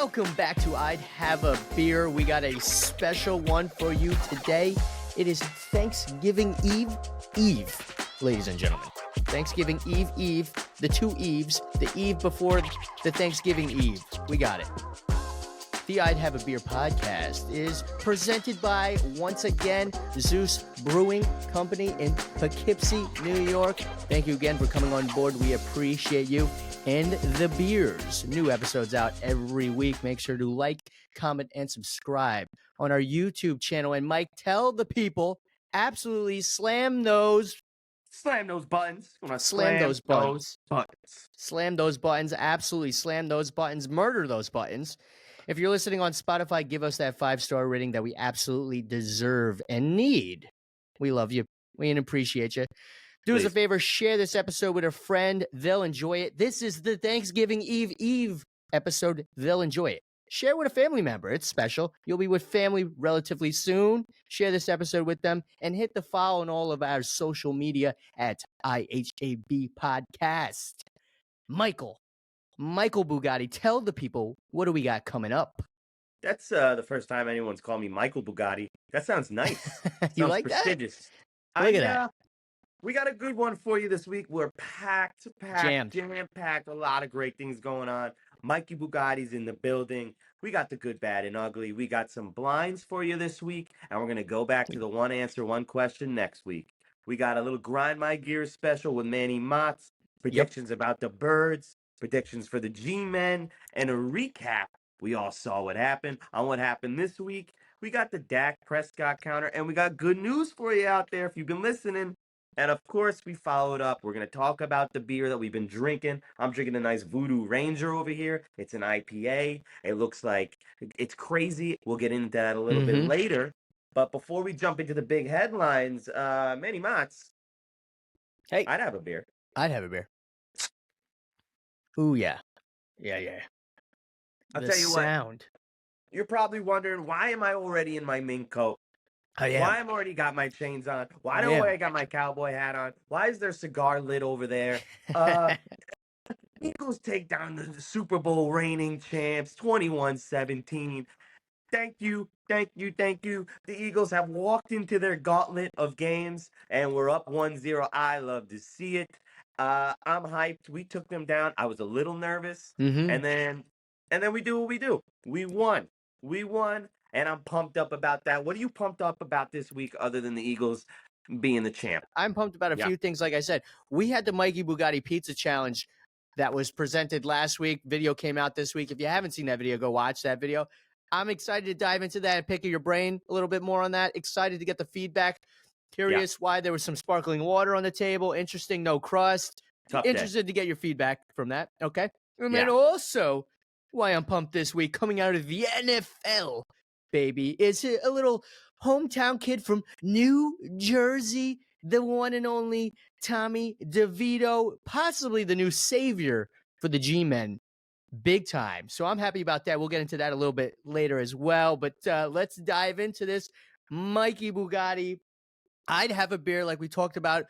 Welcome back to I'd Have a Beer. We got a special one for you today. It is Thanksgiving Eve, ladies and gentlemen. Thanksgiving Eve, the two Eves, the Eve before the Thanksgiving Eve. We got it. The I'd Have a Beer podcast is presented by, once again, Zeus Brewing Company in Poughkeepsie, New York. Thank you again for coming on board. We appreciate you. And the beers. New episodes out every week. Make sure to like, comment, and subscribe on our YouTube channel. And Mike, tell the people, absolutely slam those buttons. Slam those buttons. buttons. Slam those buttons. Absolutely slam those buttons. Murder those buttons. If you're listening on Spotify, give us that 5-star rating that we absolutely deserve and need. We love you. We appreciate you. Do us a favor, share this episode with a friend. They'll enjoy it. This is the Thanksgiving Eve episode. They'll enjoy it. Share with a family member. It's special. You'll be with family relatively soon. Share this episode with them and hit the follow on all of our social media at IHAB Podcast. Michael Bugatti, tell the people, what do we got coming up? That's the first time anyone's called me Michael Bugatti. That sounds nice. You Sounds like prestigious. that? Look at that. We got a good one for you this week. We're jam-packed. A lot of great things going on. Mikey Bugatti's in the building. We got the good, bad, and ugly. We got some blinds for you this week, and we're going to go back to the one answer, one question next week. We got a little Grind My Gears special with Manny Mozz, predictions about the birds, predictions for the G-Men, and a recap. We all saw what happened on what happened this week. We got the Dak Prescott counter, and we got good news for you out there if you've been listening. And, of course, we followed up. We're going to talk about the beer that we've been drinking. I'm drinking a nice Voodoo Ranger over here. It's an IPA. It looks like it's crazy. We'll get into that a little bit later. But before we jump into the big headlines, Manny Mozz. Hey. I'd have a beer. I'd have a beer. Ooh, yeah. Yeah. I'll tell you what. You're probably wondering, why am I already in my mink coat? Why am I already got my chains on? Why do I got my cowboy hat on? Why is there cigar lit over there? Eagles take down the Super Bowl reigning champs, 21-17. Thank you. The Eagles have walked into their gauntlet of games, and we're up 1-0. I love to see it. I'm hyped. We took them down. I was a little nervous, and then we do what we do. We won. And I'm pumped up about that. What are you pumped up about this week other than the Eagles being the champ? I'm pumped about a few things. Like I said, we had the Mikey Bugatti Pizza Challenge that was presented last week. Video came out this week. If you haven't seen that video, go watch that video. I'm excited to dive into that and pick your brain a little bit more on that. Excited to get the feedback. Curious why there was some sparkling water on the table. Interesting, no crust. Interested to get your feedback from that. Okay. And then also, why I'm pumped this week, coming out of the NFL, baby, is a little hometown kid from New Jersey, the one and only Tommy DeVito, possibly the new savior for the G-Men, big time. So I'm happy about that. We'll get into that a little bit later as well. But let's dive into this. Mikey Bugatti, I'd have a beer like we talked about.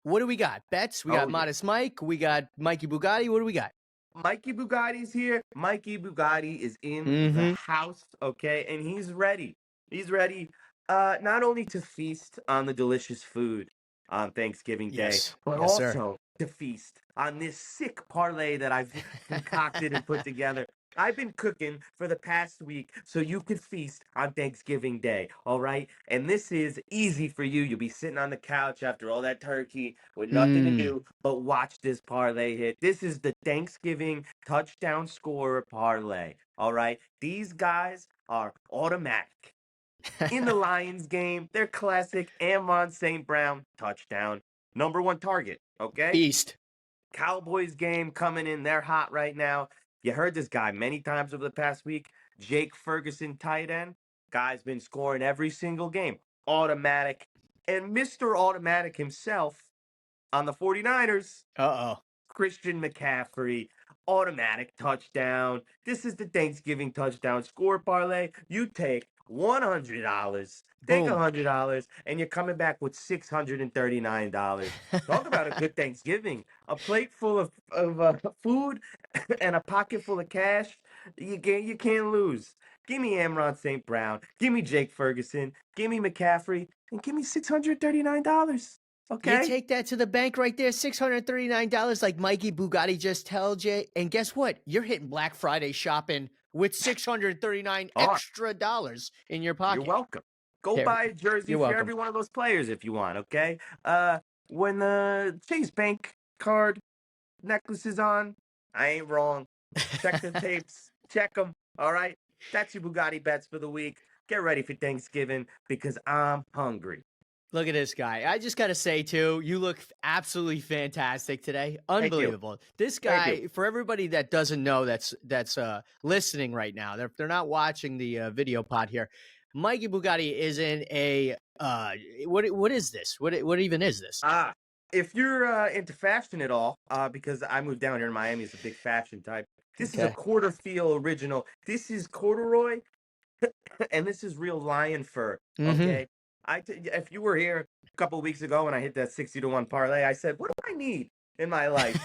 What do we got? Bets? We got Modest Mike. We got Mikey Bugatti. What do we got? Mikey Bugatti's here. Mikey Bugatti is in the house, okay? And he's ready. He's ready not only to feast on the delicious food on Thanksgiving Day, but also to feast on this sick parlay that I've concocted and put together. I've been cooking for the past week so you could feast on Thanksgiving Day, all right? And this is easy for you. You'll be sitting on the couch after all that turkey with nothing to do but watch this parlay hit. This is the Thanksgiving touchdown scorer parlay, all right? These guys are automatic. In the Lions game, their classic Amon St. Brown touchdown. #1 target, okay? Beast. Cowboys game coming in. They're hot right now. You heard this guy many times over the past week. Jake Ferguson, tight end. Guy's been scoring every single game. Automatic. And Mr. Automatic himself on the 49ers. Christian McCaffrey. Automatic touchdown. This is the Thanksgiving touchdown score parlay. You take $100. Take $100, and you're coming back with $639. Talk about a good Thanksgiving. A plate full of food and a pocket full of cash. You can't lose. Give me Amron St. Brown. Give me Jake Ferguson. Give me McCaffrey. And give me $639. You Okay? take that to the bank right there, $639, like Mikey Bugatti just told you. And guess what? You're hitting Black Friday shopping with 639 All right. extra dollars in your You're pocket. welcome. Go There, buy a jersey you're for welcome. every one of those players if you want, okay? When the Chase Bank card necklace is on, I ain't wrong. Check the tapes. Check them. All right? That's your Bugatti bets for the week. Get ready for Thanksgiving because I'm hungry. Look at this guy. I just got to say, too, you look absolutely fantastic today. Thank you. Unbelievable. This Thank guy, you. for everybody that doesn't know that's listening right now, they're not watching the video pod here. Mikey Bugatti is in a what is this? What even is this? If you're into fashion at all, because I moved down here in Miami as a big fashion type, this is a Okay. quarter feel original. This is corduroy, and this is real lion fur. Okay, if you were here a couple of weeks ago when I hit that 60-1 parlay, I said, "What do I need in my life?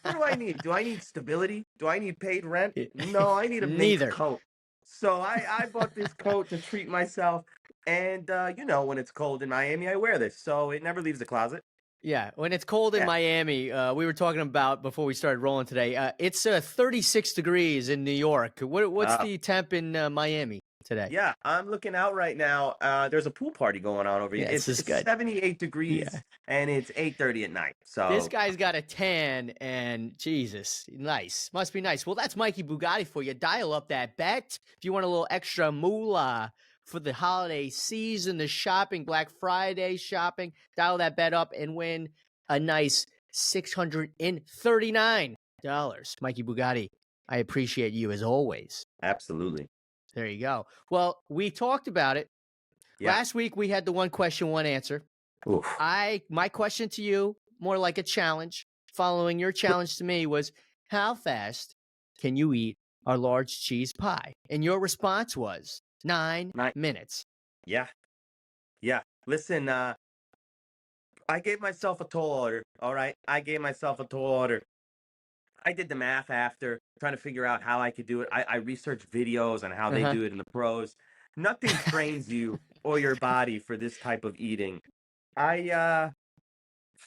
What do I need? Do I need stability? Do I need paid rent? No, I need a mink Neither. coat." So I bought this coat to treat myself, and when it's cold in Miami, I wear this, so it never leaves the closet. Yeah, when it's cold in Yeah. Miami, we were talking about before we started rolling today. It's 36 degrees in New York. What's Uh, the temp in Miami today? Yeah, I'm looking out right now. There's a pool party going on over here. Yeah, this is It's good. 78 degrees Yeah. and it's 8:30 at night. This So guy's got a tan, and Jesus, nice. Must be nice. Well, that's Mikey Bugatti for you. Dial up that bet if you want a little extra moolah for the holiday season, the shopping, Black Friday shopping. Dial that bet up and win a nice $639. Mikey Bugatti, I appreciate you as always. absolutely. There you go. Well, we talked about it. Yeah. Last week we had the one question, one answer. Oof. My question to you, more like a challenge, following your challenge to me, was how fast can you eat our large cheese pie? And your response was 9 minutes. Yeah. Yeah. Listen, I gave myself a tall order. All right. I gave myself a tall order. I did the math after trying to figure out how I could do it. I researched videos on how they do it in the pros. Nothing trains you or your body for this type of eating. I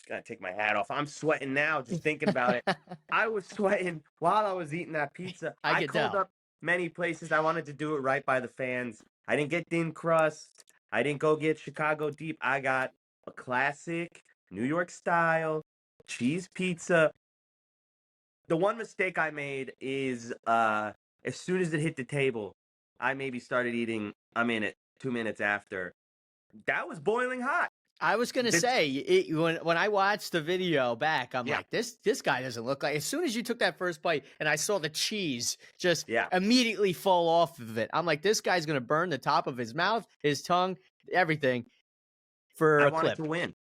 gotta take my hat off. I'm sweating now just thinking about it. I was sweating while I was eating that pizza. I could called tell. up many places. I wanted to do it right by the fans. I didn't get thin crust. I didn't go get Chicago deep. I got a classic New York style cheese pizza. The one mistake I made is as soon as it hit the table, I maybe started eating a minute, 2 minutes after. That was boiling hot. I was gonna say when I watched the video back, I'm Yeah. like, this guy doesn't look like. As soon as you took that first bite, and I saw the cheese just Yeah. immediately fall off of it, I'm like, this guy's gonna burn the top of his mouth, his tongue, everything for I a wanted clip. to win.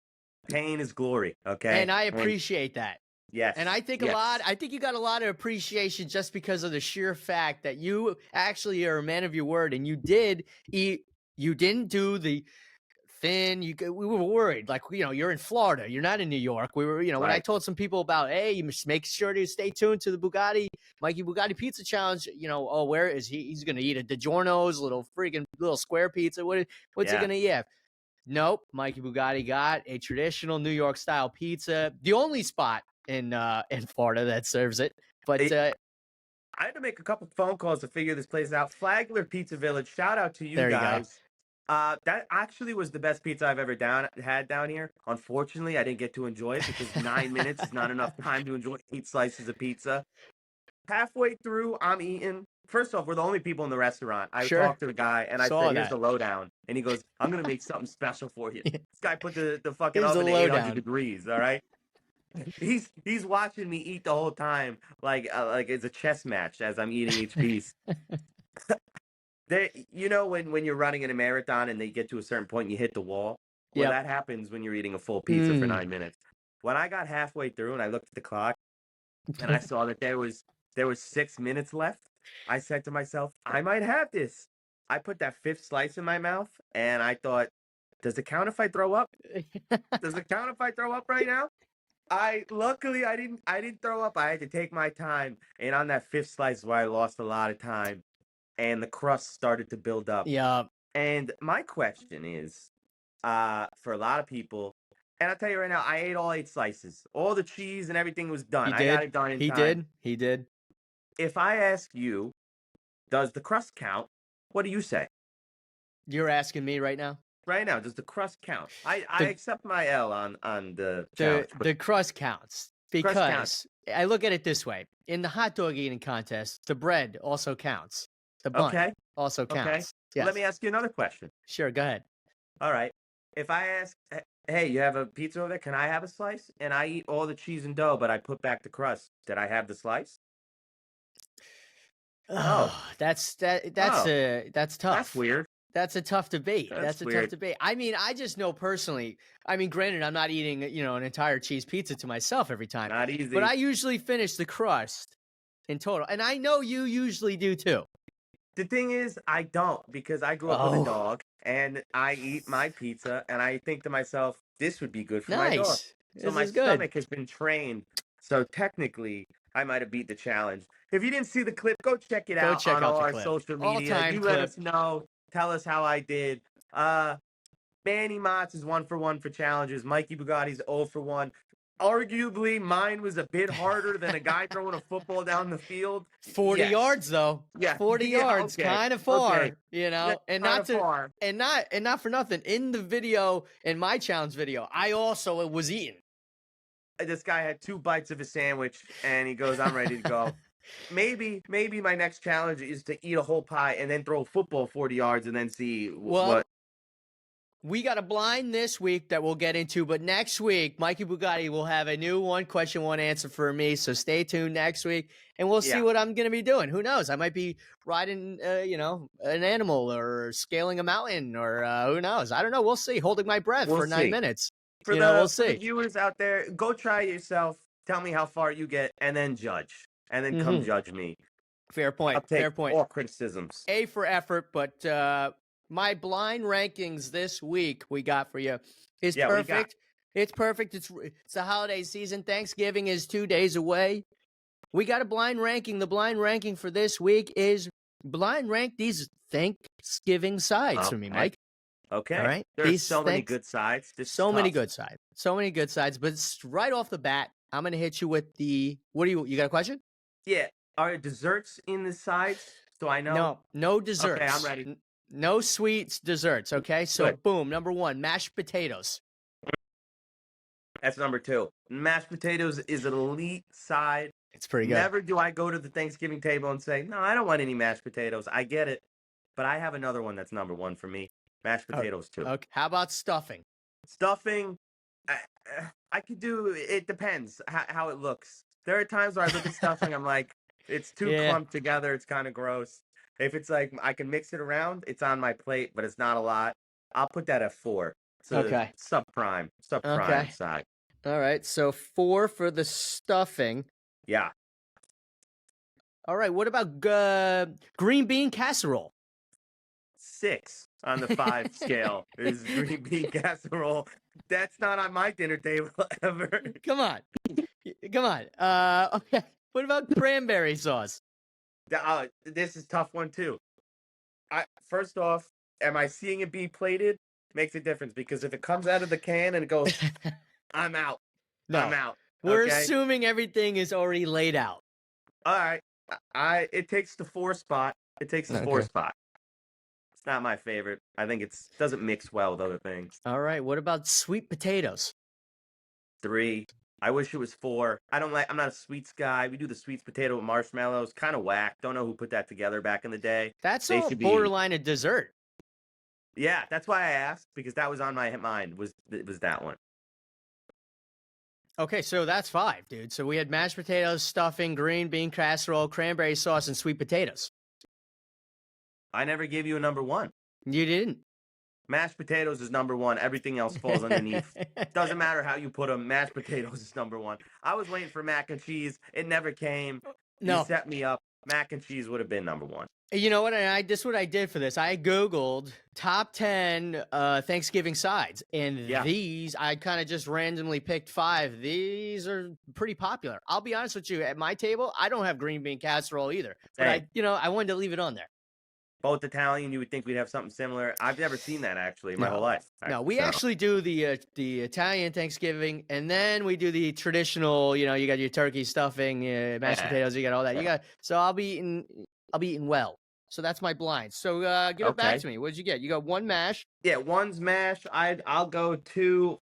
Pain is glory. Okay. And I appreciate that. Yes. And I think yes. I think you got a lot of appreciation just because of the sheer fact that you actually are a man of your word, and you did eat. You didn't do the thin. We were worried, like, you're in Florida, you're not in New York. We were, when I Right. told some people about, hey, you must make sure to stay tuned to the Mikey Bugatti Pizza Challenge. Oh, where is he? He's gonna eat a DiGiorno's little square pizza. What's he gonna eat? Nope. Mikey Bugatti got a traditional New York style pizza. The only spot in Florida that serves it. But I had to make a couple phone calls to figure this place out. Flagler Pizza Village. Shout out to you there you go. guys. That actually was the best pizza I've ever had down here. Unfortunately, I didn't get to enjoy it because 9 minutes is not enough time to enjoy 8 slices of pizza. Halfway through, I'm eating. First off, we're the only people in the restaurant. I Sure. talked to the guy and I Saw said, "Here's that. the lowdown." And he goes, "I'm gonna make something special for you." This guy put the fucking Here's the oven at 800 lowdown. degrees. All right. He's watching me eat the whole time, like it's a chess match as I'm eating each piece. When you're running in a marathon and they get to a certain point and you hit the wall? Well, Yep. that happens when you're eating a full pizza for 9 minutes. When I got halfway through and I looked at the clock and I saw that there was 6 minutes left, I said to myself, I might have this. I put that 5th slice in my mouth and I thought, does it count if I throw up? Does it count if I throw up right now? Luckily I didn't throw up. I had to take my time, and on that fifth slice where I lost a lot of time, and the crust started to build up. Yeah. And my question is, for a lot of people, and I'll tell you right now, I ate all 8 slices. All the cheese and everything was done. He I got did. it done in He time. did. He did. If I ask you, does the crust count? What do you say? You're asking me right now? Right now, does the crust count? I The accept my L on the the challenge, but the crust counts crust counts. because I look at it this way. In the hot dog eating contest, the bread also counts. The bun Okay, also okay. counts. Let Yes. me ask you another question. Sure, go ahead. All right. If I ask, hey, you have a pizza over there? Can I have a slice? And I eat all the cheese and dough, but I put back the crust. Did I have the slice? Oh, Oh, that's oh, that's that's tough. weird. That's a tough debate. That's That's a tough weird. debate. I mean, I just know personally. I mean, granted, I'm not eating, an entire cheese pizza to myself every time, Not but easy. I usually finish the crust in total, and I know you usually do too. The thing is, I don't, because I grew up with a Oh, dog and I eat my pizza and I think to myself, this would be good for my dog. nice. So This my is good. stomach has been trained. So technically, I might have beat the challenge. If you didn't see the clip, go check it Go out check on out all the our clip. social All media. time You let clip. us know. Tell us how I did. Manny Mozz is 1 for 1 for challenges. Mikey Bugatti's 0 for 1. Arguably, mine was a bit harder than a guy throwing a football down the field. 40 Yes. yards though. Yeah. 40 Yeah. yards, Okay. kind of Okay. far, Yeah, and kind not of to far. and not for nothing. In the video, in my challenge video, I also was eating. This guy had 2 bites of a sandwich and he goes, I'm ready to go. Maybe my next challenge is to eat a whole pie and then throw a football 40 yards and then see Well, what. we got a blind this week that we'll get into, but next week, Mikey Bugatti will have a new one question, one answer for me. So stay tuned next week, and we'll see Yeah. what I'm going to be doing. Who knows? I might be riding, an animal or scaling a mountain, or who knows? I don't know. We'll see. Holding my breath We'll for 9 see. minutes. For We'll for the see. viewers out there, go try it yourself. Tell me how far you get and then judge. And then come judge me. Fair point. I'll take Fair point. all criticisms. A for effort, but my blind rankings this week we got for you is Yeah, what do you got? perfect. It's perfect. It's the holiday season. Thanksgiving is 2 days away. We got a blind ranking. The blind ranking for this week is blind rank these Thanksgiving sides for me, Okay. Mike. Okay. All right. There's These so many good sides. This is so many tough. good sides. So many good sides. But right off the bat, I'm gonna hit you with the you got a question? Yeah. Are desserts in the sides? So I know. No desserts. Okay, I'm ready. No sweets, desserts. Okay, so Good. boom, number 1, mashed potatoes. That's number 2. Mashed potatoes is an elite side. It's pretty good. Never do I go to the Thanksgiving table and say, no, I don't want any mashed potatoes. I get it. But I have another one that's number 1 for me. Mashed potatoes, too. Okay. How about stuffing? Stuffing, I could do, it depends how it looks. There are times where I look at stuffing, I'm like, it's too Yeah. clumped together. It's kind of gross. If it's like I can mix it around, it's on my plate, but it's not a lot. I'll put that at 4. It's a Okay. subprime Okay. side. All right. So 4 for the stuffing. Yeah. All right. What about green bean casserole? 6 on the 5 scale is green bean casserole. That's not on my dinner table ever. Come on. Okay. What about cranberry sauce? This is a tough one too. First off, am I seeing it be plated? Makes a difference, because if it comes out of the can and it goes, I'm out. No. I'm out. We're okay? assuming everything is already laid out. All right. It takes the 4 spot. It takes the 4 spot. It's not my favorite. I think doesn't mix well with other things. All right. What about sweet potatoes? 3. I wish it was 4. I'm not a sweets guy. We do the sweets potato with marshmallows. Kind of whack. Don't know who put that together back in the day. That's all borderline a dessert. Yeah, that's why I asked, because that was on my mind. Was that one? Okay, so that's 5, dude. So we had mashed potatoes, stuffing, green bean casserole, cranberry sauce, and sweet potatoes. I never gave you a number 1. You didn't. Mashed potatoes is number 1. Everything else falls underneath. Doesn't matter how you put them. Mashed potatoes is number 1. I was waiting for mac and cheese. It never came. No. You set me up. mac and cheese would have been number one. You know what? This is what I did for this. I Googled top 10 Thanksgiving sides. And these, I kind of just randomly picked 5. These are pretty popular. I'll be honest with you. At my table, I don't have green bean casserole either. But I wanted to leave it on there. Both Italian, you would think we'd have something similar. I've never seen that actually my whole life. No, we actually do the Italian Thanksgiving, and then we do the traditional. You got your turkey stuffing, mashed potatoes. You got all that. So I'll be eating well. So that's my blind. So give it back to me. What did you get? You got 1 mash. Yeah, 1's mash. I'll go 2.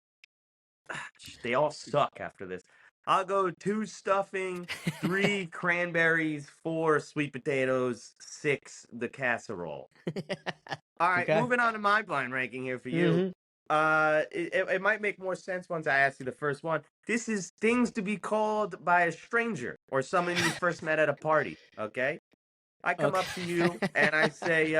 They all suck after this. I'll go 2 stuffing, 3 cranberries, 4 sweet potatoes, 6 the casserole. All right, moving on to my blind ranking here for you. It might make more sense once I ask you the first one. This is things to be called by a stranger or someone you first met at a party. Okay, I come up to you and I say,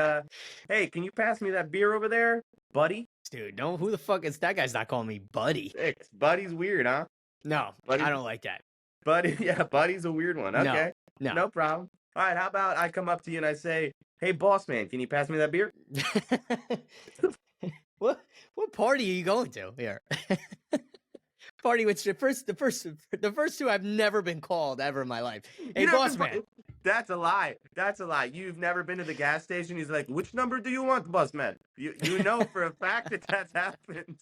"Hey, can you pass me that beer over there, buddy?" Dude, who the fuck is that? Guy's not calling me buddy. Buddy's weird, huh? No, I don't like that. Buddy, buddy's a weird one. Okay, no problem. All right, how about I come up to you and I say, "Hey, boss man, can you pass me that beer?" What party are you going to here? Party which the first 2 I've never been called ever in my life. Hey, boss man. That's a lie. That's a lie. You've never been to the gas station. He's like, "Which number do you want, boss man?" You know for a fact that's happened.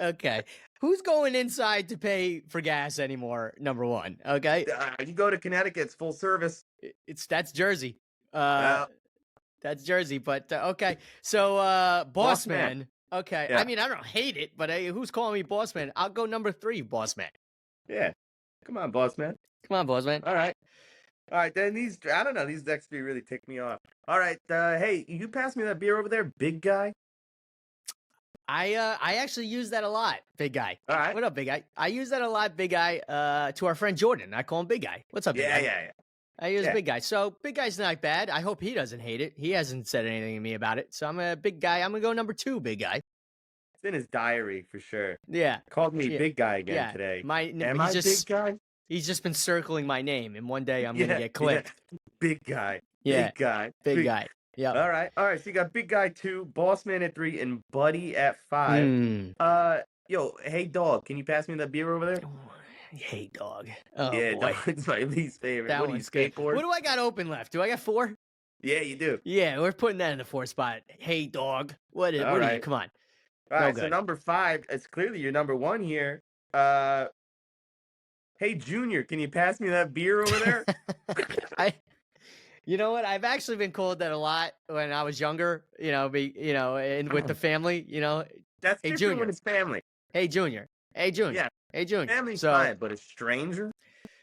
Okay. Who's going inside to pay for gas anymore? Number 1. Okay. You go to Connecticut, it's full service. That's Jersey. That's Jersey, but okay. So boss man. Okay. Yeah. I mean, I don't hate it, but who's calling me boss man? I'll go number 3, boss man. Yeah. Come on, boss man. Come on, boss man. All right. Then these, I don't know, these next 3 really tick me off. All right. Hey, you pass me that beer over there, big guy? I actually use that a lot, big guy. All right. What up, big guy? I use that a lot, big guy, to our friend Jordan. I call him big guy. What's up, big guy? Yeah. I use big guy. So big guy's not bad. I hope he doesn't hate it. He hasn't said anything to me about it. So I'm a big guy. I'm going to go number 2, big guy. It's in his diary for sure. Yeah. Called me big guy again today. Am I big guy? He's just been circling my name, and one day I'm going to get clipped. Yeah. Big guy. Yeah. Big guy. Big guy. Yeah. All right. So you got big guy 2, boss man at 3, and buddy at 5. Yo, hey dog, can you pass me that beer over there? Hey dog. Oh, yeah, boy. It's my least favorite. That what do you skateboard? What do I got open left? Do I got 4? Yeah, you do. Yeah, we're putting that in the 4th spot. Hey dog. What are you? Come on. All right, so number 5, it's clearly your number 1 here. Hey Junior, can you pass me that beer over there? You know what? I've actually been called that a lot when I was younger. And with the family. That's hey, different Junior. when it's family. Hey Junior. Hey Junior. Yeah. Hey Junior. Family's fine, but a stranger.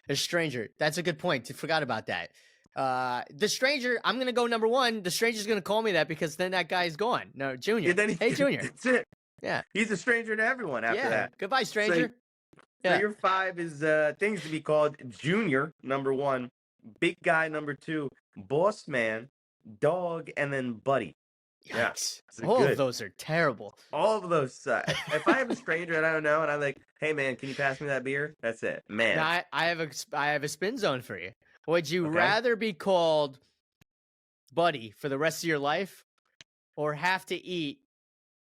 A stranger. That's a good point. I forgot about that. The stranger. I'm gonna go number 1. The stranger's gonna call me that because then that guy's gone. No, Junior. Yeah, hey Junior. That's it. Yeah. He's a stranger to everyone after that. Goodbye, stranger. So your 5 is things to be called: Junior, number 1, big guy, number 2, boss man, dog, and then buddy. Yikes. Yeah, all of those are terrible. All of those suck. If I have a stranger and I don't know, and I'm like, "Hey man, can you pass me that beer?" That's it, man. Now, I have a spin zone for you. Would you rather be called buddy for the rest of your life, or have to eat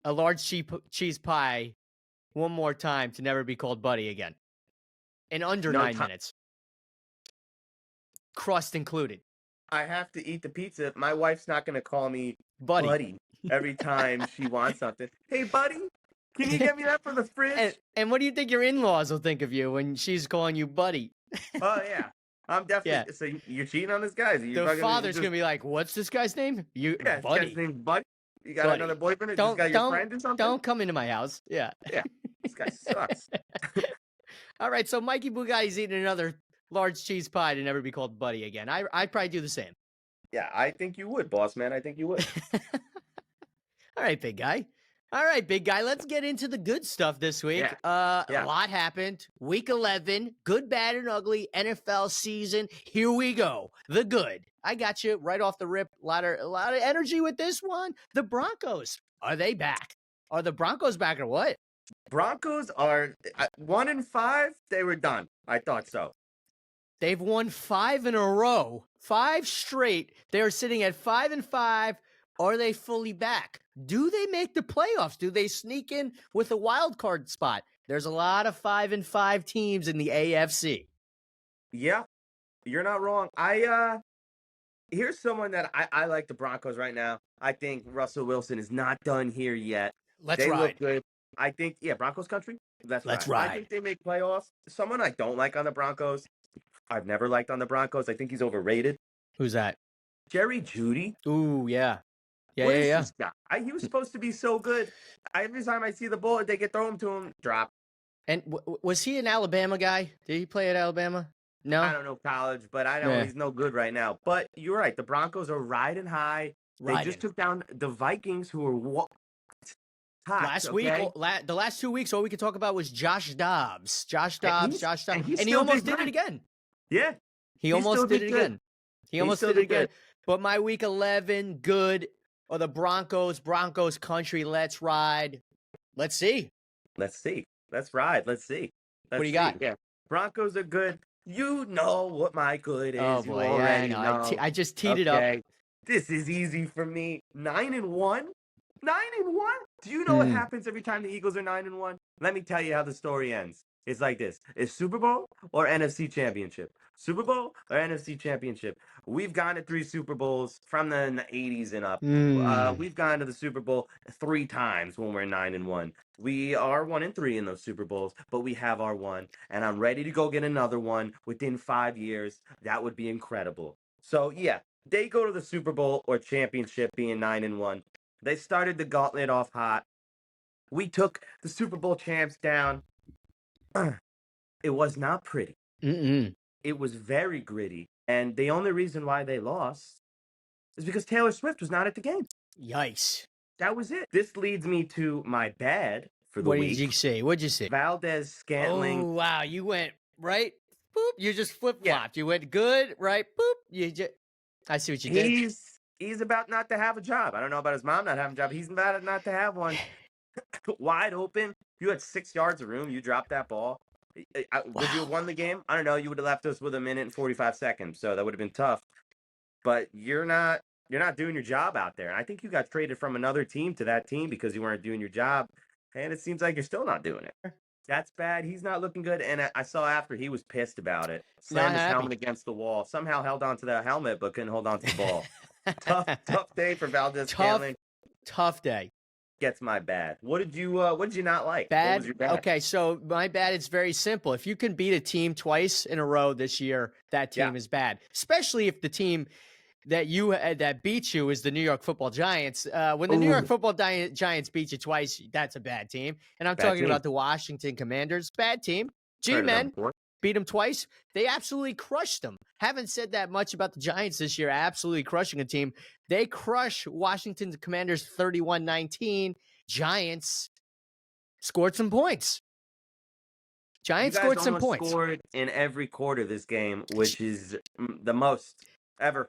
a large cheese pie one more time to never be called buddy again in under 9 minutes, crust included? I have to eat the pizza. My wife's not going to call me buddy every time she wants something. Hey, buddy, can you get me that from the fridge? And what do you think your in-laws will think of you when she's calling you buddy? Oh, yeah. I'm definitely. Yeah. So you're cheating on this guy? The father's going to be like, what's this guy's name? Buddy. This guy's name Buddy? You got another boyfriend? Is this guy your friend or something? Don't come into my house. Yeah. Yeah. This guy sucks. All right. So Mikey Bugatti's eating another large cheese pie to never be called buddy again. I'd probably do the same. Yeah, I think you would, boss man. I think you would. All right, big guy. Let's get into the good stuff this week. A lot happened. Week 11, good, bad, and ugly NFL season. Here we go. The good. I got you right off the rip. A lot of energy with this one. The Broncos. Are they back? Are the Broncos back or what? Broncos are 1-5. They were done. I thought so. They've won 5 in a row, 5 straight. They're sitting at 5-5. Are they fully back? Do they make the playoffs? Do they sneak in with a wild card spot? There's a lot of 5-5 teams in the AFC. Yeah, you're not wrong. Here's someone that I like the Broncos right now. I think Russell Wilson is not done here yet. Let's They ride. look good. I think, Broncos country. Let's I ride. think they make playoffs. Someone I don't like on the Broncos. I've never liked on the Broncos. I think he's overrated. Who's that? Jerry Jeudy. Ooh, yeah. What is this guy? He was supposed to be so good. Every time I see the ball, they get thrown to him, drop. And was he an Alabama guy? Did he play at Alabama? No? I don't know college, but I know he's no good right now. But you're right. The Broncos are riding high. They just took down the Vikings, who were last week. The last 2 weeks, all we could talk about was Josh Dobbs. And he almost did it again. Yeah. He almost did it again. He almost did it again. But my week 11, good. Or the Broncos country. Let's ride. Let's see. Let's ride. Let's see. What do you got? Yeah. Broncos are good. You know what my good is. Oh, boy. You already know. I just teed it up. This is easy for me. 9-1? 9-1? Do you know what happens every time the Eagles are 9-1? Let me tell you how the story ends. It's like this. It's Super Bowl or NFC Championship. Super Bowl or NFC Championship. We've gone to 3 Super Bowls from the 80s and up. We've gone to the Super Bowl 3 times when we're 9-1. We are 1-3 in those Super Bowls, but we have our one. And I'm ready to go get another one within 5 years. That would be incredible. So, yeah, they go to the Super Bowl or championship being 9-1. They started the gauntlet off hot. We took the Super Bowl champs down. It was not pretty. It was very gritty. And the only reason why they lost is because Taylor Swift was not at the game. Yikes. That was it. This leads me to my bad for the week. What did you say? What'd you say? Valdez-Scantling. Oh, wow. You went right. Boop. You just flip-flopped. Yeah. You went good, right? Boop. I see what you did. He's about not to have a job. I don't know about his mom not having a job. He's about not to have one. Wide open. You had 6 yards of room. You dropped that ball. Would you have won the game? I don't know. You would have left us with 1 minute and 45 seconds, so that would have been tough. But you're not doing your job out there. And I think you got traded from another team to that team because you weren't doing your job. And it seems like you're still not doing it. That's bad. He's not looking good. And I saw after he was pissed about it. Slammed his helmet against the wall. Somehow held on to the helmet, but couldn't hold on to the ball. tough day for Valdez-Scantling. Tough day. Gets my bad. What did you not like? Bad? What was your bad? Okay, so my bad is very simple. If you can beat a team twice in a row this year, that team is bad. Especially if the team that beat you is the New York Football Giants. When the New York Football Giants beat you twice, that's a bad team. And I'm talking about the Washington Commanders. Bad team. G-Men beat them twice. They absolutely crushed them. Haven't said that much about the Giants this year. Absolutely crushing a team. They crush Washington Commanders 31-19. Giants scored some points. Giants scored some points. Scored in every quarter this game, which is the most ever.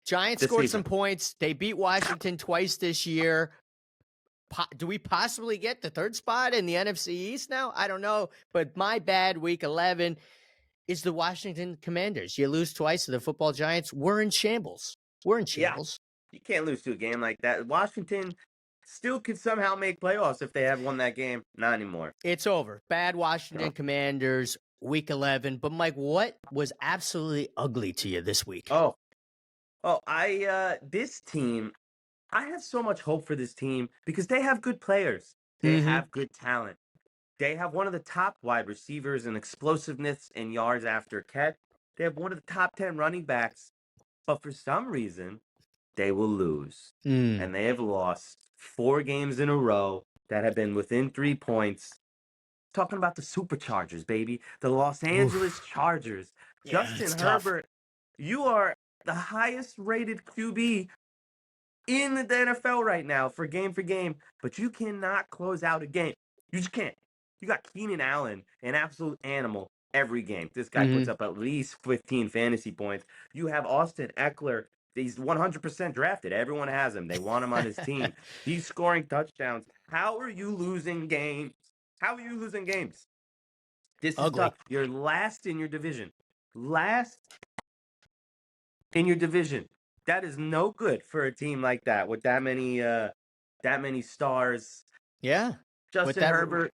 Giants scored some points. They beat Washington twice this year. Do we possibly get the 3rd spot in the NFC East now? I don't know. But my bad, week 11, is the Washington Commanders. You lose twice to the football Giants. We're in shambles. Yeah. You can't lose to a game like that. Washington still could somehow make playoffs if they had won that game. Not anymore. It's over. Bad Washington Commanders, week 11. But, Mike, what was absolutely ugly to you this week? This team, I have so much hope for this team because they have good players. They have good talent. They have one of the top wide receivers in explosiveness and yards after catch. They have one of the top 10 running backs. But for some reason, they will lose. And they have lost 4 games in a row that have been within 3 points. Talking about the Superchargers, baby. The Los Angeles Chargers. Justin Herbert, you are the highest rated QB in the NFL right now for game, but you cannot close out a game. You just can't. You got Keenan Allen, an absolute animal every game. This guy puts up at least 15 fantasy points. You have Austin Eckler. He's 100% drafted. Everyone has him. They want him on his team. He's scoring touchdowns. How are you losing games? This is tough. You're last in your division. last in your division. That is no good for a team like that with that many stars. Yeah. With Justin that, Herbert,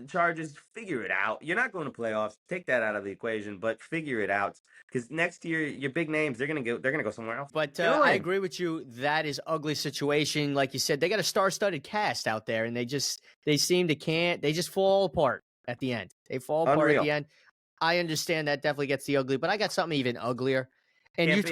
Chargers, figure it out. You're not going to playoffs. Take that out of the equation, but figure it out because next year your big names they're gonna go somewhere else. but Get a I ring. agree with you. That is ugly situation. Like you said, they got a star-studded cast out there, and they seem to can't. They just fall apart at the end. They fall apart at Unreal. the end. I understand that definitely gets the ugly, but I got something even uglier. And Can't you be.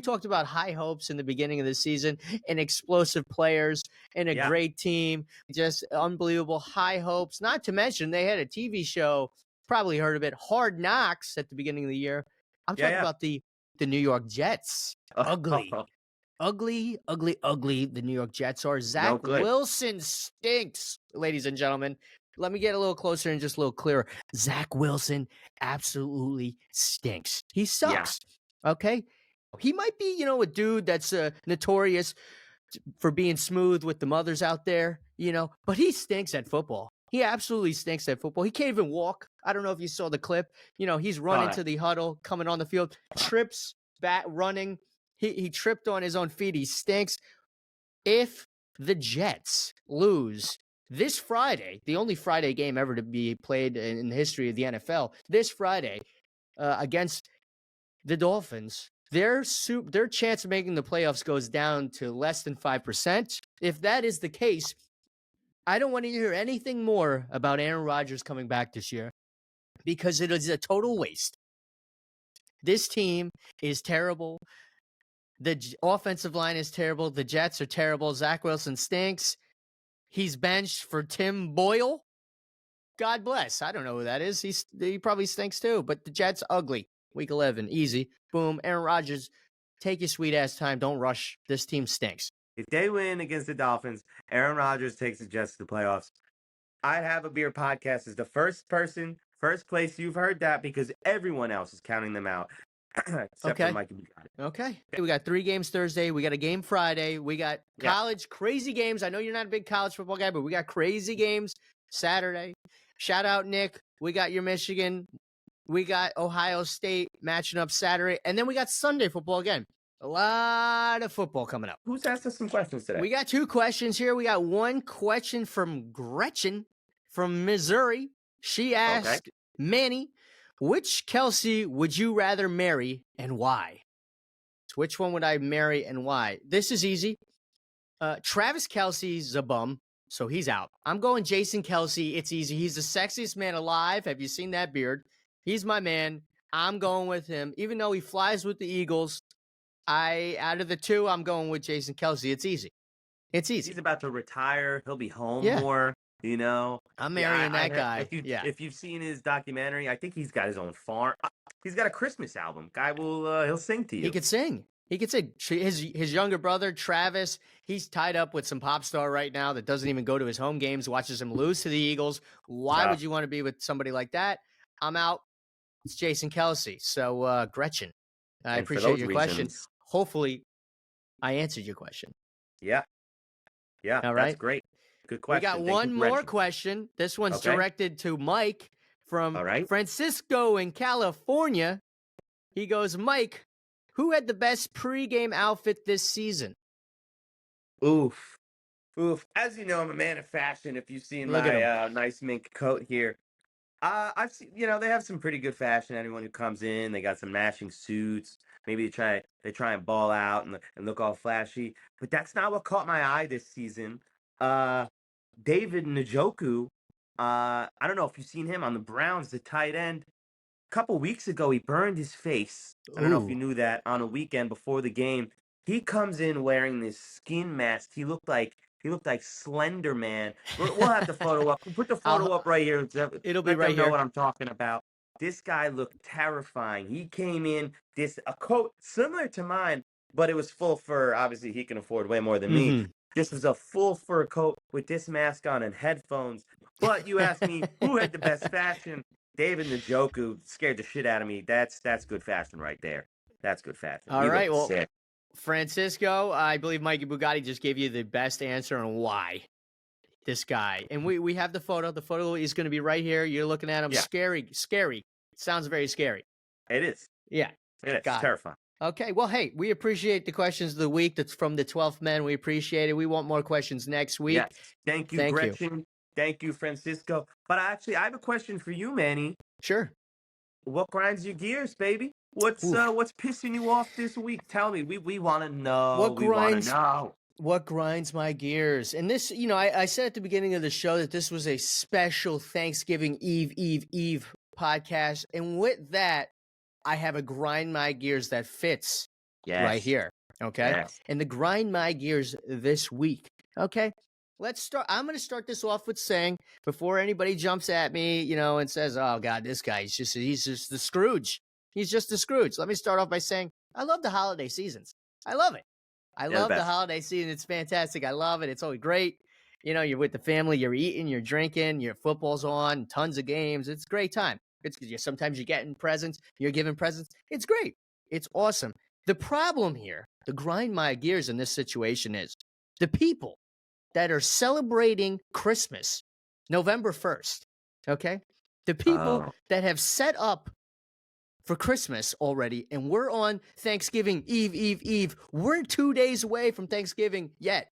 talked about high hopes in the beginning of the season and explosive players and a Yeah. great team, just unbelievable high hopes. Not to mention they had a TV show, probably heard of it, Hard Knocks at the beginning of the year. I'm talking Yeah. about the New York Jets. Ugly. Ugly, ugly, ugly. The New York Jets are. Zach No good. Wilson stinks, ladies and gentlemen. Let me get a little closer and just a little clearer. Zach Wilson absolutely stinks. He Yeah. sucks. Okay. He might be, a dude that's notorious for being smooth with the mothers out there, but he stinks at football. He absolutely stinks at football. He can't even walk. I don't know if you saw the clip. He's running to the huddle, coming on the field, trips back, running. He tripped on his own feet. He stinks. If the Jets lose this Friday, the only Friday game ever to be played in the history of the NFL, this Friday against the Dolphins, their chance of making the playoffs goes down to less than 5%. If that is the case, I don't want to hear anything more about Aaron Rodgers coming back this year because it is a total waste. This team is terrible. The offensive line is terrible. The Jets are terrible. Zach Wilson stinks. He's benched for Tim Boyle. God bless. I don't know who that is. He probably stinks too. But the Jets, ugly. Week 11, easy. Boom. Aaron Rodgers, take your sweet ass time. Don't rush. This team stinks. If they win against the Dolphins, Aaron Rodgers takes the Jets to the playoffs. I'd Have a Beer podcast is the first place you've heard that because everyone else is counting them out. Except for Mikey Bugatti. Okay. We got 3 games Thursday. We got a game Friday. We got college crazy games. I know you're not a big college football guy, but we got crazy games Saturday. Shout out, Nick. We got your Michigan. We got Ohio State matching up Saturday. And then we got Sunday football again. A lot of football coming up. Who's asked us some questions today? We got 2 questions here. We got one question from Gretchen from Missouri. She asked Manny, which Kelsey would you rather marry and why? So which one would I marry and why? This is easy. Travis Kelsey's a bum, so he's out. I'm going Jason Kelsey. It's easy. He's the sexiest man alive. Have you seen that beard? He's my man. I'm going with him. Even though he flies with the Eagles, out of the 2, I'm going with Jason Kelsey. It's easy. It's easy. He's about to retire. He'll be home more. I'm marrying that guy. If you've seen his documentary, I think he's got his own farm. He's got a Christmas album. Guy he'll sing to you. He could sing. His younger brother, Travis, he's tied up with some pop star right now that doesn't even go to his home games, watches him lose to the Eagles. Why would you want to be with somebody like that? I'm out. It's Jason Kelsey. So, Gretchen, I appreciate your question. Hopefully, I answered your question. Yeah. All right. That's great. Good question. We got one more question. This one's directed to Mike from Francisco in California. He goes, Mike, who had the best pregame outfit this season? Oof. As you know, I'm a man of fashion. If you've seen my nice mink coat here. I've seen, they have some pretty good fashion. Anyone who comes in, they got some matching suits. Maybe they try and ball out and look all flashy. But that's not what caught my eye this season. David Njoku, I don't know if you've seen him on the Browns, the tight end. A couple weeks ago, he burned his face. I don't know if you knew that. On a weekend before the game, he comes in wearing this skin mask. He looked like Slender Man. We'll have the photo up. We'll put the photo up right here. It'll be right here. Know what I'm talking about. This guy looked terrifying. He came in a coat similar to mine, but it was full fur. Obviously, he can afford way more than me. This was a full fur coat with this mask on and headphones. But you asked me who had the best fashion. David Njoku scared the shit out of me. That's good fashion right there. That's good fashion. All right, well, sick. Francisco, I believe Mikey Bugatti just gave you the best answer on why this guy. And we have the photo. The photo is going to be right here. You're looking at him. Scary. Sounds very scary. It is. Yeah. It's Got it. terrifying. Okay. Well, hey, we appreciate the questions of the week. That's from the 12th men. We appreciate it. We want more questions next week. Yes. Thank you, Thank you. Gretchen. Thank you, Francisco. But I have a question for you, Manny. Sure. What grinds your gears, baby? What's pissing you off this week? Tell me. We want to know. We want to know. What grinds my gears? And this, I said at the beginning of the show that this was a special Thanksgiving Eve podcast. And with that, I have a grind my gears that fits right here. Okay. Yes. And the grind my gears this week. Okay. Let's start. I'm going to start this off with saying, before anybody jumps at me, and says, oh God, this guy, he's just the Scrooge. He's just the Scrooge. Let me start off by saying, I love the holiday seasons. I love it. I love the holiday season. It's fantastic. I love it. It's always great. You're with the family, you're eating, you're drinking, your football's on, tons of games. It's a great time. Sometimes you're getting presents, you're giving presents. It's great. It's awesome. The problem here, the grind my gears in this situation is the people that are celebrating Christmas November 1st, okay? The people that have set up for Christmas already, and we're on Thanksgiving Eve. We're 2 days away from Thanksgiving yet.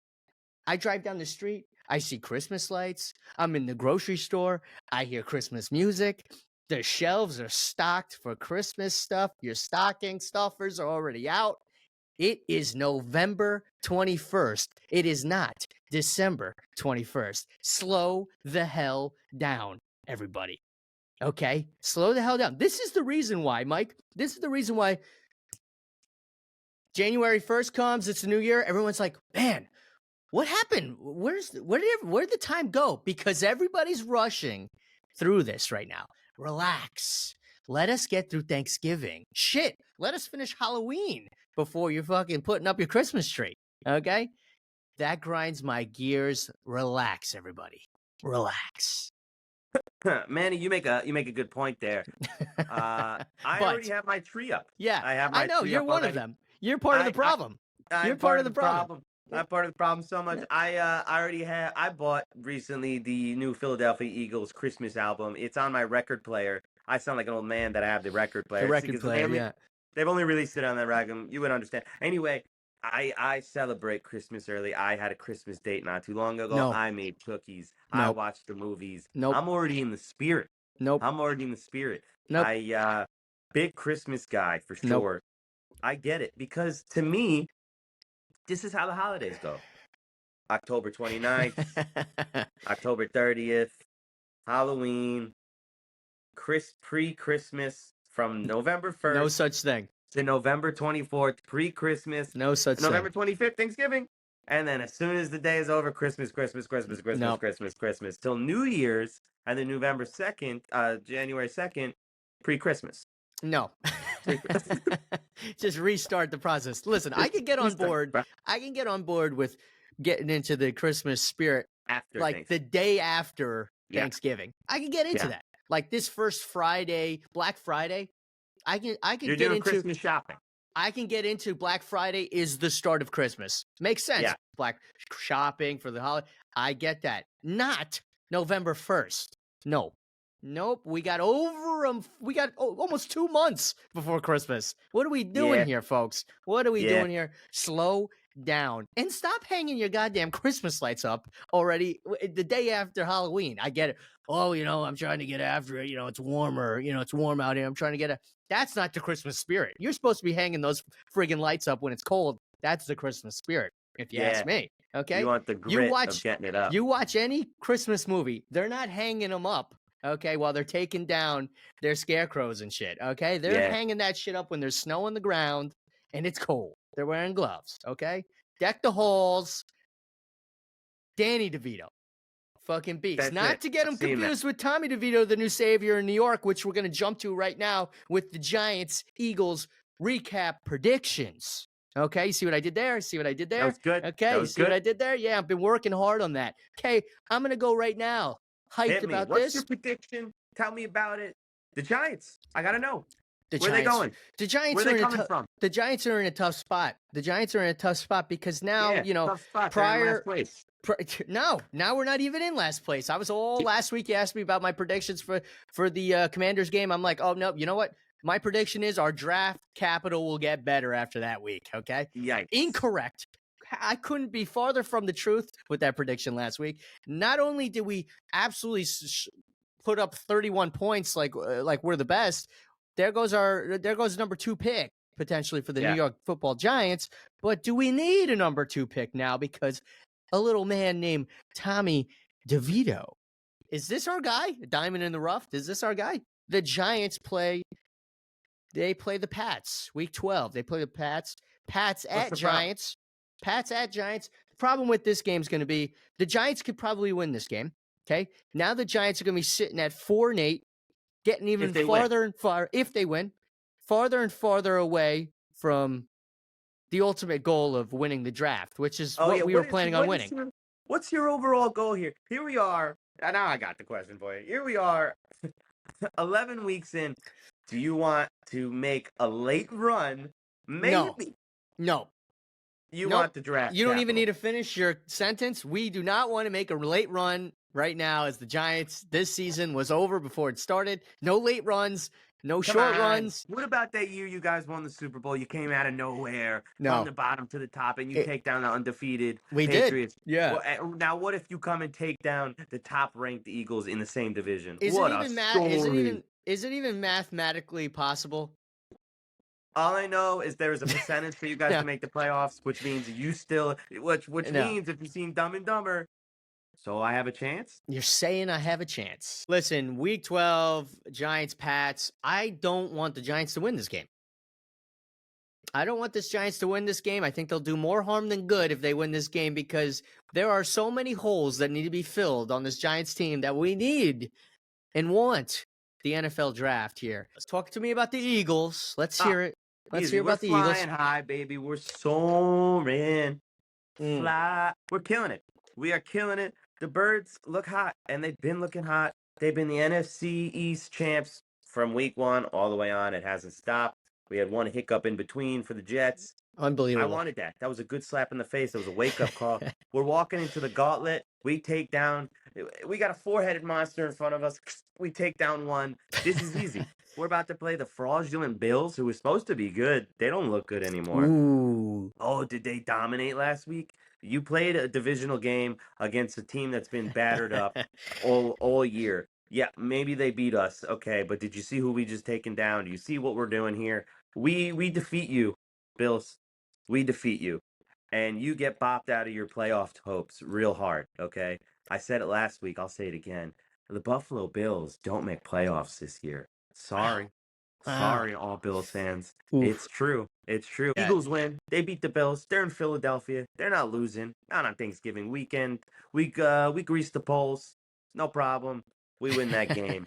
I drive down the street, I see Christmas lights. I'm in the grocery store, I hear Christmas music. The shelves are stocked for Christmas stuff. Your stocking stuffers are already out. It is November 21st. It is not December 21st. Slow the hell down, everybody. Okay? Slow the hell down. This is the reason why, Mike. This is the reason why January 1st comes. It's the new year. Everyone's like, man, what happened? Where did the time go? Because everybody's rushing through this right now. Relax. Let us get through Thanksgiving. Shit. Let us finish Halloween before you're fucking putting up your Christmas tree. Okay? That grinds my gears. Relax, everybody. Relax. Manny, you make a good point there. I already have my tree up. Yeah, I have my I know. tree You're up one already. of them. You're part of the problem. You're part of the problem. I'm part of the problem so much. I bought recently the new Philadelphia Eagles Christmas album. It's on my record player. I sound like an old man that I have the record player. The record player, yeah. They've only released it on that album. You would understand. Anyway, I celebrate Christmas early. I had a Christmas date not too long ago. No. I made cookies. Nope. I watched the movies. Nope. I'm already in the spirit. Nope. I'm already in the spirit. Nope. Big Christmas guy for sure. Nope. I get it because to me, this is how the holidays go. October 29th, October 30th, Halloween, pre-Christmas from November 1st. No such thing. To November 24th, pre-Christmas. No such thing. November 25th, Thanksgiving. And then as soon as the day is over, Christmas, Nope. Christmas. Till New Year's, and then November 2nd, January 2nd, pre-Christmas. No. Just restart the process. Listen, I can get on board. I can get on board with getting into the Christmas spirit after like the day after Thanksgiving. I can get into that. Like this first Friday, Black Friday. I can You're get doing into Christmas shopping. I can get into Black Friday is the start of Christmas. Makes sense. Yeah. Black shopping for the holiday. I get that. Not November 1st. No. Nope. We got almost 2 months before Christmas. What are we doing here, folks? What are we doing here? Slow down and stop hanging your goddamn Christmas lights up already the day after Halloween. I get it. Oh, I'm trying to get after it. It's warmer. It's warm out here. I'm trying to get That's not the Christmas spirit. You're supposed to be hanging those friggin' lights up when it's cold. That's the Christmas spirit, if you ask me. Okay? You want the grit of getting it up. You watch any Christmas movie, they're not hanging them up, okay, while they're taking down their scarecrows and shit, okay? They're hanging that shit up when there's snow on the ground and it's cold. They're wearing gloves, okay? Deck the halls. Danny DeVito. Fucking beast. That's Not it. to get him confused with Tommy DeVito, the new savior in New York, which we're going to jump to right now with the Giants-Eagles recap predictions. Okay, you see what I did there? See what I did there? That was good. Okay, you see what I did there? Yeah, I've been working hard on that. Okay, I'm going to go right now. Hyped about What's this. your prediction? Tell me about it. The Giants. I got to know. Where are Giants, they going? The Giants Where are they coming from? The Giants are in a tough spot. The Giants are in a tough spot because now, tough spot. prior They're in last place. No, now we're not even in last place. I was last week. You asked me about my predictions for the Commanders game. I'm like, oh no, you know what? My prediction is our draft capital will get better after that week. Okay. Yikes. Incorrect. I couldn't be farther from the truth with that prediction last week. Not only did we absolutely put up 31 points like we're the best, there goes number 2 pick potentially for the New York Football Giants. But do we need a number 2 pick now? Because a little man named Tommy DeVito, is this our guy? Diamond in the rough? Is this our guy? The Giants play the Pats week 12. They play the Pats. Pats at Giants. Pats at Giants. The problem with this game is going to be the Giants could probably win this game. Okay. Now the Giants are going to be sitting at 4-8, getting even farther and farther, if they win, farther and farther away from the ultimate goal of winning the draft, which is what we were planning on winning. What's your overall goal here? Here we are. Now I got the question for you. Here we are, 11 weeks in. Do you want to make a late run? Maybe. No. You want the draft. You don't even need to finish your sentence. We do not want to make a late run right now, as the Giants this season was over before it started. No late runs, no short runs. What about that year you guys won the Super Bowl? You came out of nowhere, from the bottom to the top, and you take down the undefeated Patriots. Did. Yeah. Well, now, what if you come and take down the top-ranked Eagles in the same division? Is it even mathematically possible? All I know is there is a percentage for you guys to make the playoffs, which means which means if you've seen Dumb and Dumber, so I have a chance? You're saying I have a chance. Listen, week 12, Giants, Pats. I don't want the Giants to win this game. I don't want this Giants to win this game. I think they'll do more harm than good if they win this game, because there are so many holes that need to be filled on this Giants team that we need and want the NFL draft here. Let's talk to me about the Eagles. Let's hear it. Let's hear about the Eagles. We're flying high, baby. We're soaring. Fly. We're killing it. We are killing it. The Birds look hot, and they've been looking hot. They've been the NFC East champs from week 1 all the way on. It hasn't stopped. We had one hiccup in between for the Jets. Unbelievable. I wanted that. That was a good slap in the face. That was a wake-up call. We're walking into the gauntlet. We take down. We got a 4-headed monster in front of us. We take down one. This is easy. We're about to play the fraudulent Bills, who were supposed to be good. They don't look good anymore. Ooh. Oh, did they dominate last week? You played a divisional game against a team that's been battered up all year. Yeah, maybe they beat us. Okay, but did you see who we just taken down? Do you see what we're doing here? We defeat you, Bills. We defeat you. And you get bopped out of your playoff hopes real hard, okay? I said it last week. I'll say it again. The Buffalo Bills don't make playoffs this year. Sorry. Sorry, all Bills fans. Oof. It's true. It's true. Yeah. Eagles win. They beat the Bills. They're in Philadelphia. They're not losing. Not on Thanksgiving weekend. We grease the polls. No problem. We win that game.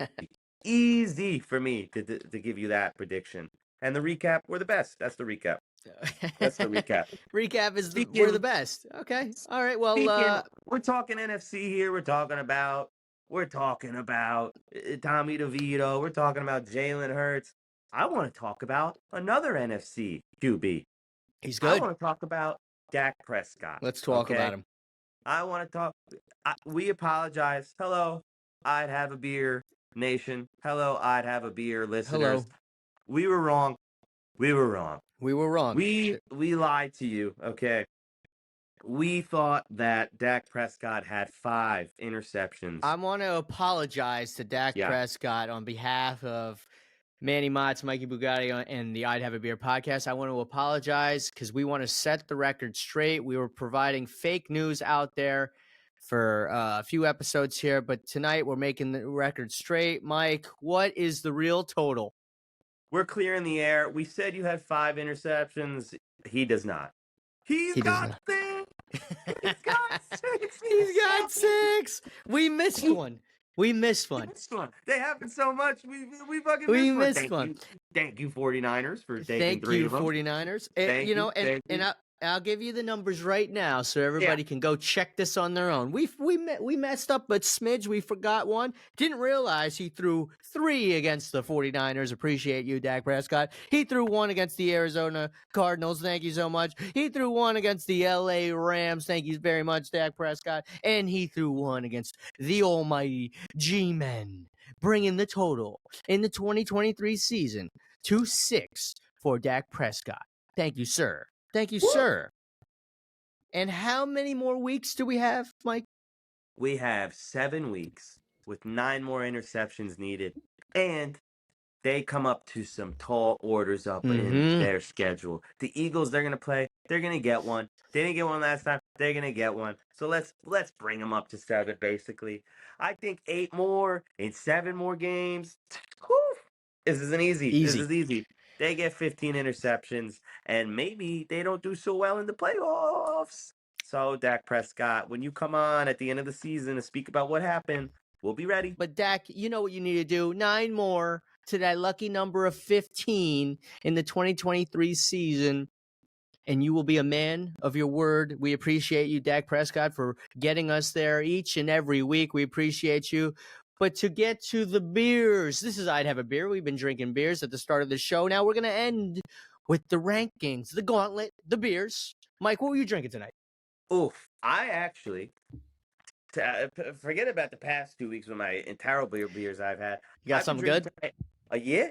Easy for me to give you that prediction. And the recap, we're the best. That's the recap. That's the recap. Recap is we're the best. Okay. All right. Well, we're talking NFC here. We're talking about Tommy DeVito. We're talking about Jalen Hurts. I want to talk about another NFC QB. He's good. I want to talk about Dak Prescott. Let's talk about him. I want to talk. We apologize. Hello, I'd have a beer nation. Hello, I'd have a beer listeners. Hello. We were wrong. We were wrong. We lied to you, okay? We thought that Dak Prescott had 5 interceptions. I want to apologize to Dak Prescott on behalf of Manny Mozz, Mikey Bugatti, and the I'd Have a Beer podcast. I want to apologize because we want to set the record straight. We were providing fake news out there for a few episodes here, but tonight we're making the record straight. Mike, what is the real total? We're clearing the air. We said you had 5 interceptions. He does not. He's got 6. He's got 6. He's got 6. We missed one. We missed one. They happen so much. We fucking missed one. Thank you, 49ers, for taking 3 of them. Thank you, 49ers. And I'll give you the numbers right now so everybody can go check this on their own. We messed up a smidge. We forgot one. Didn't realize he threw 3 against the 49ers. Appreciate you, Dak Prescott. He threw 1 against the Arizona Cardinals. Thank you so much. He threw 1 against the LA Rams. Thank you very much, Dak Prescott. And he threw 1 against the almighty G-Men, bringing the total in the 2023 season 26 for Dak Prescott. Thank you, sir. Thank you, Woo! sir. And how many more weeks do we have, Mike? We have 7 weeks with 9 more interceptions needed. And they come up to some tall orders up in their schedule. The Eagles, they're gonna play. They're gonna get one. They didn't get one last time. They're gonna get one. So let's bring them up to 7. Basically, I think 8 more in 7 more games. Whew, this isn't easy. This is easy. They get 15 interceptions, and maybe they don't do so well in the playoffs. So Dak Prescott, when you come on at the end of the season to speak about what happened, we'll be ready. But Dak, you know what you need to do? 9 more to that lucky number of 15 in the 2023 season, and you will be a man of your word. We appreciate you, Dak Prescott, for getting us there each and every week. We appreciate you. But to get to the beers, this is I'd Have a Beer. We've been drinking beers at the start of the show. Now we're going to end with the rankings, the gauntlet, the beers. Mike, what were you drinking tonight? Oof. I actually, forget about the past 2 weeks with my terrible beers I've had. You got something good? Yeah.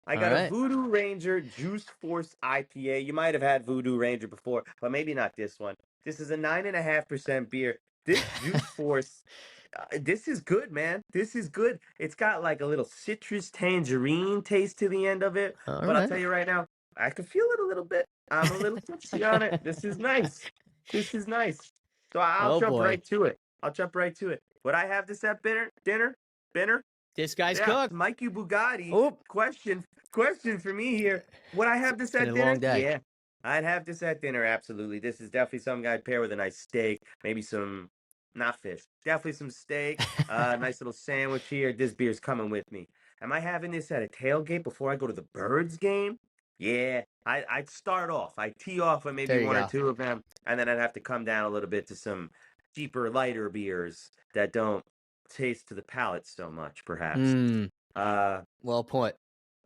I got a Voodoo Ranger Juice Force IPA. You might have had Voodoo Ranger before, but maybe not this one. This is a 9.5% beer. This Juice Force, this is good, man. This is good. It's got like a little citrus tangerine taste to the end of it. I'll tell you right now, I can feel it a little bit. I'm a little tipsy on it. This is nice. This is nice. So I'll jump right to it. Would I have this at dinner? This guy's cooked. Mikey Bugatti. Oop. Question for me here. Would I have this at dinner? Long day. Yeah, I'd have this at dinner. Absolutely. This is definitely something I'd pair with a nice steak, maybe some, not fish, definitely some steak, nice little sandwich here. This beer's coming with me. Am I having this at a tailgate before I go to the Birds game? Yeah, I'd start off. I'd tee off with maybe one or two of them, and then I'd have to come down a little bit to some cheaper, lighter beers that don't taste to the palate so much, perhaps. Well put.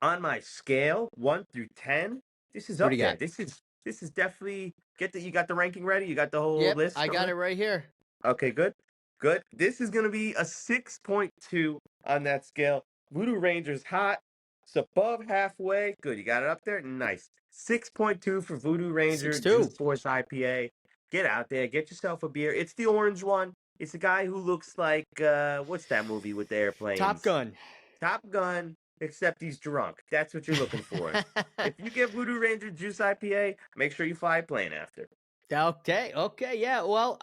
On my scale, 1 through 10, this is up there. This is definitely you got the ranking ready? You got the whole list? I got it right here. Okay, good. This is gonna be a 6.2 on that scale. Voodoo Ranger's hot. It's above halfway. Good, you got it up there? Nice. 6.2 for Voodoo Ranger Juice Force IPA. Get out there, get yourself a beer. It's the orange one. It's a guy who looks like, what's that movie with the airplanes? Top Gun, except he's drunk. That's what you're looking for. If you get Voodoo Ranger Juice IPA, make sure you fly a plane after. Okay, yeah. Well,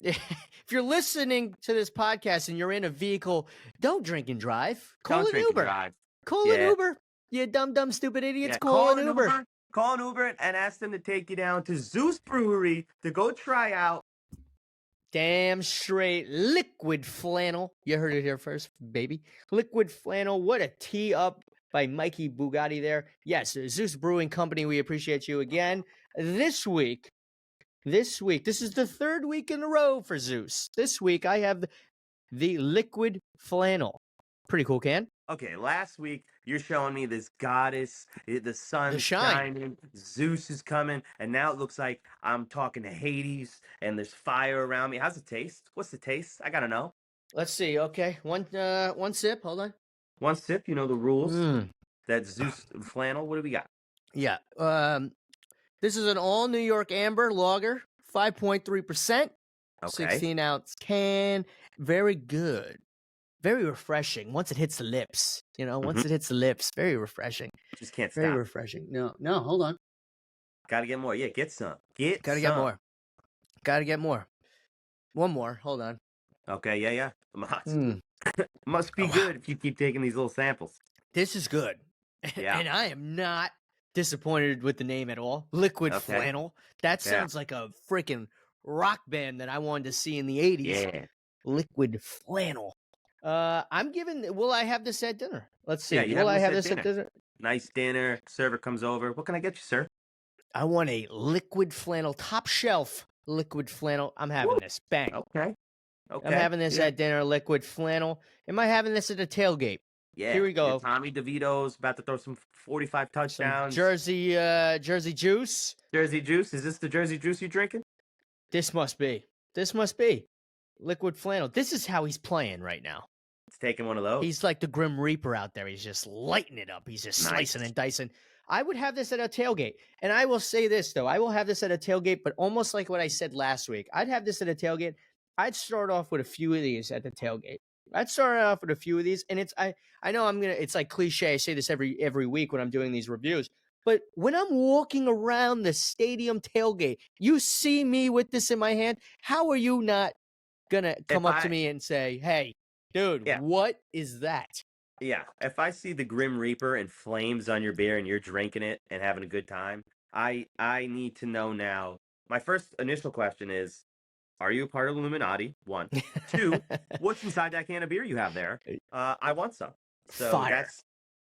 if you're listening to this podcast and you're in a vehicle, don't drink and drive. Call an Uber. Call an Uber. You dumb, stupid idiots. Call an Uber. Call an Uber and ask them to take you down to Zeus Brewery to go try out. Damn straight liquid flannel. You heard it here first, baby. Liquid flannel. What a tee up by Mikey Bugatti there. Yes, Zeus Brewing Company, we appreciate you again. This week, this is the 3rd week in a row for Zeus. This week, I have the liquid flannel. Pretty cool can. Okay, last week, you're showing me this goddess, the sun's shining, Zeus is coming, and now it looks like I'm talking to Hades, and there's fire around me. How's it taste? What's the taste? I gotta know. Let's see, okay. One sip, hold on. One sip, you know the rules. That Zeus flannel, what do we got? Yeah, this is an all New York Amber lager, 5.3%, 16-ounce can, very good. Very refreshing once it hits the lips. Once it hits the lips, very refreshing. Just can't stop. Very refreshing. No, hold on. Gotta get more. Yeah, get some. Gotta get more. One more. Hold on. Okay, yeah. Must be good if you keep taking these little samples. This is good. Yeah. And I am not disappointed with the name at all. Liquid Flannel. That sounds like a freaking rock band that I wanted to see in the 80s. Yeah. Liquid Flannel. Will I have this at dinner? Let's see. Yeah, will I have this at dinner? Nice dinner. Server comes over. What can I get you, sir? I want a liquid flannel, top shelf liquid flannel. I'm having this. Bang. Okay. I'm having this at dinner, liquid flannel. Am I having this at a tailgate? Yeah. Here we go. Tommy DeVito's about to throw some 45 touchdowns. Some Jersey juice. Jersey juice? Is this the Jersey juice you're drinking? This must be. Liquid flannel. This is how he's playing right now. taking one of those. He's like the Grim Reaper out there. He's just lighting it up. He's just slicing and dicing. I would have this at a tailgate. And I will say this, though. I will have this at a tailgate, but almost like what I said last week. I'd have this at a tailgate. I'd start off with a few of these at the tailgate. I'd start off with a few of these. And I know it's like cliche. I say this every week when I'm doing these reviews. But when I'm walking around the stadium tailgate, you see me with this in my hand. How are you not going to come up to me and say, hey, dude, what is that? Yeah, if I see the Grim Reaper and flames on your beer and you're drinking it and having a good time, I need to know now. My first initial question is, are you a part of Illuminati? 1. 2, what's inside that can of beer you have there? I want some. So fire.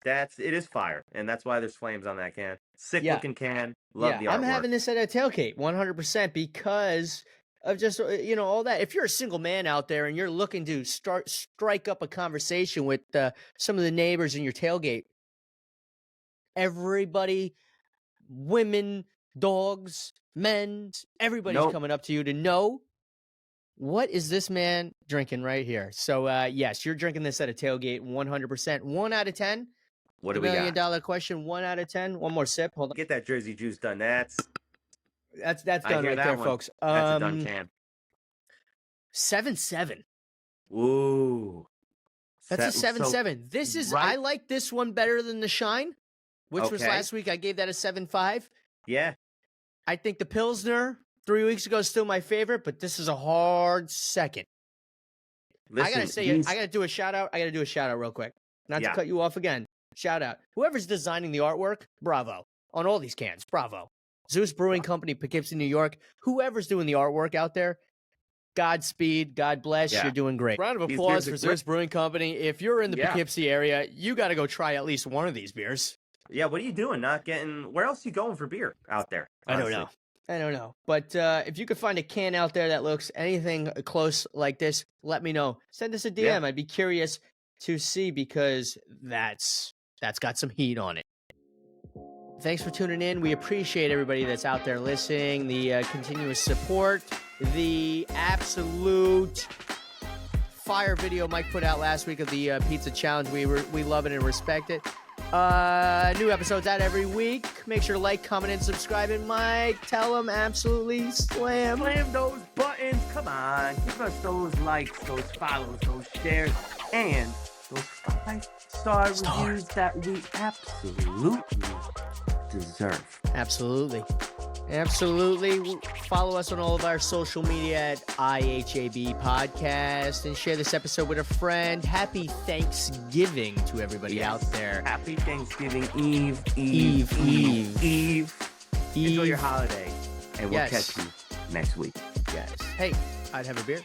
it is fire, and that's why there's flames on that can. Sick looking can. Love the artwork. I'm having this at a tailgate 100% because of just, all that. If you're a single man out there and you're looking to strike up a conversation with some of the neighbors in your tailgate, everybody, women, dogs, men, everybody's coming up to you to know, what is this man drinking right here? So, yes, you're drinking this at a tailgate 100%. 1 out of 10. What do we got? $1 million question. 1 out of 10. One more sip. Hold on. Get that Jersey juice done. That's done right there, folks. That's a done can. 7.7. Ooh. That's a 7.7. This is I like this one better than the Shine, which was last week. I gave that a 7.5. Yeah. I think the Pilsner 3 weeks ago is still my favorite, but this is a hard second. Listen, I gotta say, I gotta do a shout out. Real quick. Not to cut you off again. Shout out. Whoever's designing the artwork, bravo. On all these cans, bravo. Zeus Brewing Company, Poughkeepsie, New York. Whoever's doing the artwork out there, Godspeed, God bless, you're doing great. Round of applause for Zeus Brewing Company. If you're in the Poughkeepsie area, you got to go try at least one of these beers. Yeah, what are you doing? Where else are you going for beer out there? Honestly? I don't know. But if you could find a can out there that looks anything close like this, let me know. Send us a DM. Yeah. I'd be curious to see because that's got some heat on it. Thanks for tuning in. We appreciate everybody that's out there listening, the continuous support, the absolute fire video Mike put out last week of the pizza challenge. We love it and respect it. New episodes out every week. Make sure to like, comment, and subscribe. And Mike, tell them absolutely slam those buttons. Come on, give us those likes, those follows, those shares, and those 5-star reviews that we absolutely deserve. Absolutely. Follow us on all of our social media at IHAB Podcast and share this episode with a friend. Happy Thanksgiving to everybody out there. Happy Thanksgiving Eve. Enjoy your holiday, and we'll catch you next week. Yes. Hey, I'd have a beer.